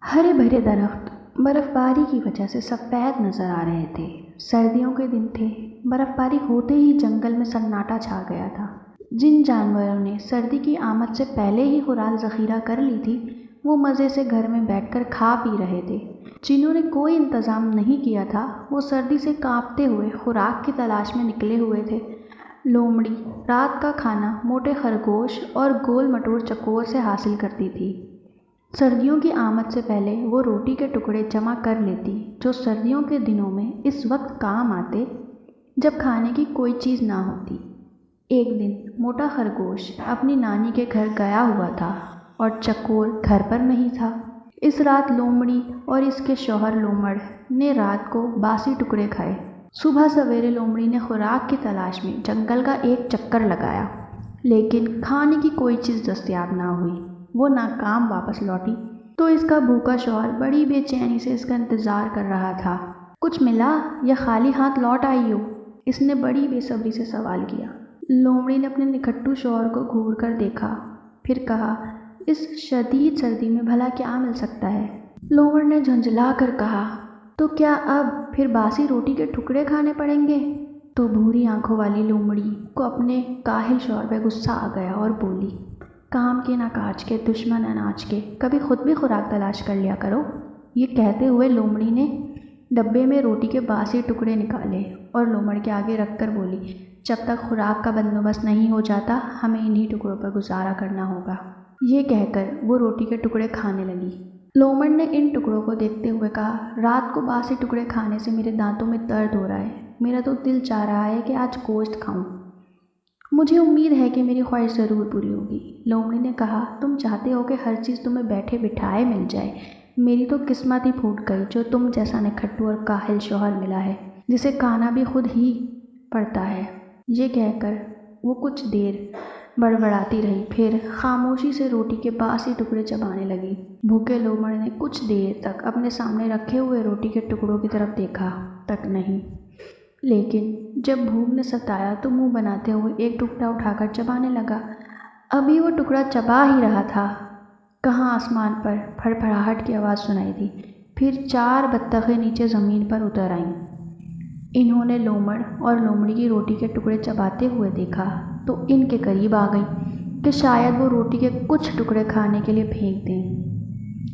ہرے بھرے درخت برف باری کی وجہ سے سفید نظر آ رہے تھے۔ سردیوں کے دن تھے۔ برف باری ہوتے ہی جنگل میں سناٹا چھا گیا تھا۔ جن جانوروں نے سردی کی آمد سے پہلے ہی خوراک ذخیرہ کر لی تھی، وہ مزے سے گھر میں بیٹھ کر کھا پی رہے تھے۔ جنہوں نے کوئی انتظام نہیں کیا تھا، وہ سردی سے کانپتے ہوئے خوراک کی تلاش میں نکلے ہوئے تھے۔ لومڑی رات کا کھانا موٹے خرگوش اور گول مٹور چکور سے حاصل کرتی تھی۔ سردیوں کی آمد سے پہلے وہ روٹی کے ٹکڑے جمع کر لیتی، جو سردیوں کے دنوں میں اس وقت کام آتے جب کھانے کی کوئی چیز نہ ہوتی۔ ایک دن موٹا خرگوش اپنی نانی کے گھر گیا ہوا تھا اور چکور گھر پر نہیں تھا۔ اس رات لومڑی اور اس کے شوہر لومڑ نے رات کو باسی ٹکڑے کھائے۔ صبح سویرے لومڑی نے خوراک کی تلاش میں جنگل کا ایک چکر لگایا، لیکن کھانے کی کوئی چیز دستیاب نہ ہوئی۔ وہ ناکام واپس لوٹی تو اس کا بھوکا شوہر بڑی بے چینی سے اس کا انتظار کر رہا تھا۔ کچھ ملا یا خالی ہاتھ لوٹ آئی ہو؟ اس نے بڑی بے صبری سے سوال کیا۔ لومڑی نے اپنے نکھٹو شوہر کو گھور کر دیکھا، پھر کہا، اس شدید سردی میں بھلا کیا مل سکتا ہے؟ لومڑ نے جھنجھلا کر کہا، تو کیا اب پھر باسی روٹی کے ٹکڑے کھانے پڑیں گے؟ تو بھوری آنکھوں والی لومڑی کو اپنے کاہل شوہر پہ غصہ آ گیا اور بولی، کام کے نہ کاج کے، دشمن اناج کے، کبھی خود بھی خوراک تلاش کر لیا کرو۔ یہ کہتے ہوئے لومڑی نے ڈبے میں روٹی کے باسی ٹکڑے نکالے اور لومڑ کے آگے رکھ کر بولی، جب تک خوراک کا بندوبست نہیں ہو جاتا، ہمیں انہی ٹکڑوں پر گزارا کرنا ہوگا۔ یہ کہہ کر وہ روٹی کے ٹکڑے کھانے لگی۔ لومڑ نے ان ٹکڑوں کو دیکھتے ہوئے کہا، رات کو باسی ٹکڑے کھانے سے میرے دانتوں میں درد ہو رہا ہے۔ میرا تو دل چاہ رہا ہے کہ آج گوشت کھاؤں۔ مجھے امید ہے کہ میری خواہش ضرور پوری ہوگی۔ لومڑی نے کہا، تم چاہتے ہو کہ ہر چیز تمہیں بیٹھے بٹھائے مل جائے۔ میری تو قسمت ہی پھوٹ گئی جو تم جیسا نکھٹو اور کاہل شوہر ملا ہے، جسے کھانا بھی خود ہی پڑتا ہے۔ یہ کہہ کر وہ کچھ دیر بڑبڑاتی رہی، پھر خاموشی سے روٹی کے باسی ٹکڑے چبانے لگی۔ بھوکے لومڑ نے کچھ دیر تک اپنے سامنے رکھے ہوئے روٹی کے ٹکڑوں کی طرف دیکھا تک نہیں، لیکن جب بھوک نے ستایا تو منہ بناتے ہوئے ایک ٹکڑا اٹھا کر چبانے لگا۔ ابھی وہ ٹکڑا چبا ہی رہا تھا، کہاں آسمان پر پھڑپھڑاہٹ کی آواز سنائی دی۔ پھر 4 بطخیں نیچے زمین پر اتر آئیں۔ انہوں نے لومڑ اور لومڑی کی روٹی کے ٹکڑے چباتے ہوئے دیکھا تو ان کے قریب آ گئیں کہ شاید وہ روٹی کے کچھ ٹکڑے کھانے کے لیے پھینک دیں۔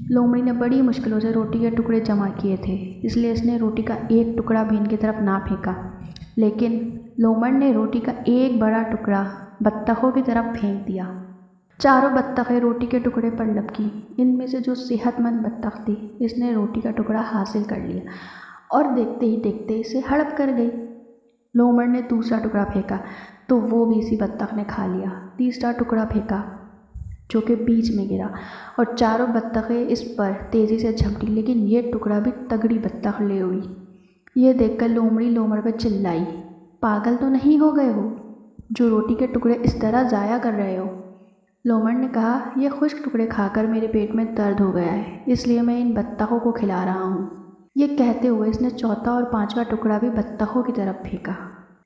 لومڑی نے بڑی مشکلوں سے روٹی کے ٹکڑے جمع کیے تھے، اس لیے اس نے روٹی کا ایک ٹکڑا بھی ان کی طرف نہ پھینکا، لیکن لومڑ نے روٹی کا ایک بڑا ٹکڑا بطخوں کی طرف پھینک دیا۔ چاروں بطخیں روٹی کے ٹکڑے پر لپکیں۔ ان میں سے جو صحت مند بطخ تھی، اس نے روٹی کا ٹکڑا حاصل کر لیا اور دیکھتے ہی دیکھتے اسے ہڑپ کر گئی۔ لومڑ نے دوسرا ٹکڑا پھینکا تو وہ بھی اسی بطخ نے کھا لیا۔ تیسرا ٹکڑا پھینکا جو کہ بیچ میں گرا اور چاروں بطخیں اس پر تیزی سے جھپٹی، لیکن یہ ٹکڑا بھی تگڑی بطخ لے اڑی۔ یہ دیکھ کر لومڑی لومڑ پہ چلائی، پاگل تو نہیں ہو گئے ہو جو روٹی کے ٹکڑے اس طرح ضائع کر رہے ہو؟ لومڑ نے کہا، یہ خشک ٹکڑے کھا کر میرے پیٹ میں درد ہو گیا ہے، اس لیے میں ان بطخوں کو کھلا رہا ہوں۔ یہ کہتے ہوئے اس نے چوتھا اور پانچواں ٹکڑا بھی بطخوں کی طرف پھینکا۔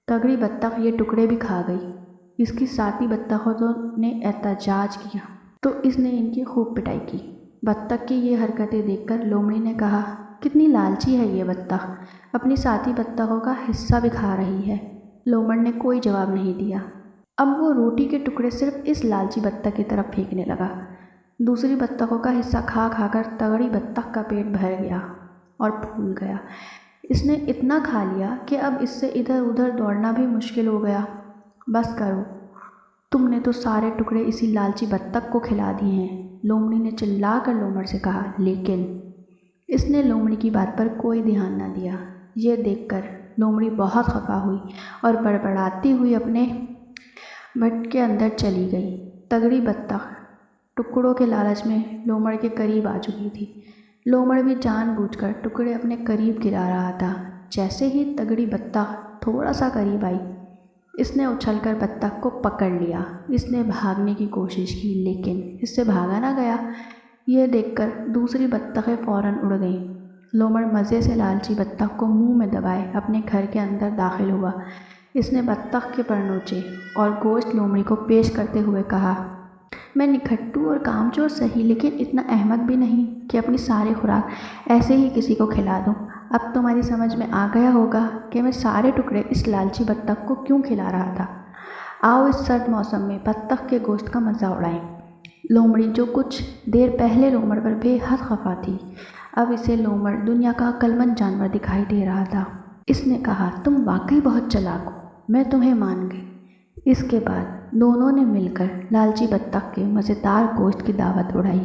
تگڑی بطخ یہ ٹکڑے بھی کھا گئی۔ اس کی ساتھی بطخوں نے احتجاج کیا تو اس نے ان کی خوب پٹائی کی۔ بطخ کی یہ حرکتیں دیکھ کر لومڑی نے کہا، کتنی لالچی ہے یہ بطخ، اپنی ساتھی بطخوں کا حصہ بھی کھا رہی ہے۔ لومڑ نے کوئی جواب نہیں دیا۔ اب وہ روٹی کے ٹکڑے صرف اس لالچی بطخ کی طرف پھینکنے لگا۔ دوسری بطخوں کا حصہ کھا کھا کر تگڑی بطخ کا پیٹ بھر گیا اور پھول گیا۔ اس نے اتنا کھا لیا کہ اب اس سے ادھر ادھر دوڑنا بھی مشکل ہو گیا۔ بس کرو، تم نے تو سارے ٹکڑے اسی لالچی بطخ کو کھلا دیے ہیں، لومڑی نے چلا کر لومڑ سے کہا، لیکن اس نے لومڑی کی بات پر کوئی دھیان نہ دیا۔ یہ دیکھ کر لومڑی بہت خفا ہوئی اور بڑبڑاتی ہوئی اپنے بھٹ کے اندر چلی گئی۔ تگڑی بطخ ٹکڑوں کے لالچ میں لومڑ کے قریب آ چکی تھی۔ لومڑ بھی جان بوجھ کر ٹکڑے اپنے قریب گرا رہا تھا۔ جیسے ہی تگڑی بطخ تھوڑا سا قریب آئی، اس نے اچھل کر بطخ کو پکڑ لیا۔ اس نے بھاگنے کی کوشش کی، لیکن اس سے بھاگا نہ گیا۔ یہ دیکھ کر دوسری بطخیں فوراً اڑ گئیں۔ لومڑ مزے سے لالچی بطخ کو منہ میں دبائے اپنے گھر کے اندر داخل ہوا۔ اس نے بطخ کے پر نوچے اور گوشت لومڑی کو پیش کرتے ہوئے کہا، میں نکھٹو اور کامچور سہی، لیکن اتنا احمق بھی نہیں کہ اپنی ساری خوراک ایسے ہی کسی کو کھلا دوں۔ اب تمہاری سمجھ میں آ گیا ہوگا کہ میں سارے ٹکڑے اس لالچی بطخ کو کیوں کھلا رہا تھا۔ آؤ اس سرد موسم میں بطخ کے گوشت کا مزہ اڑائیں۔ لومڑی، جو کچھ دیر پہلے لومڑ پر بے حد خفا تھی، اب اسے لومڑ دنیا کا عقل مند جانور دکھائی دے رہا تھا۔ اس نے کہا، تم واقعی بہت چالاک ہو، میں تمہیں مان گئی۔ اس کے بعد دونوں نے مل کر لالچی بطخ کے مزیدار گوشت کی دعوت اڑائی۔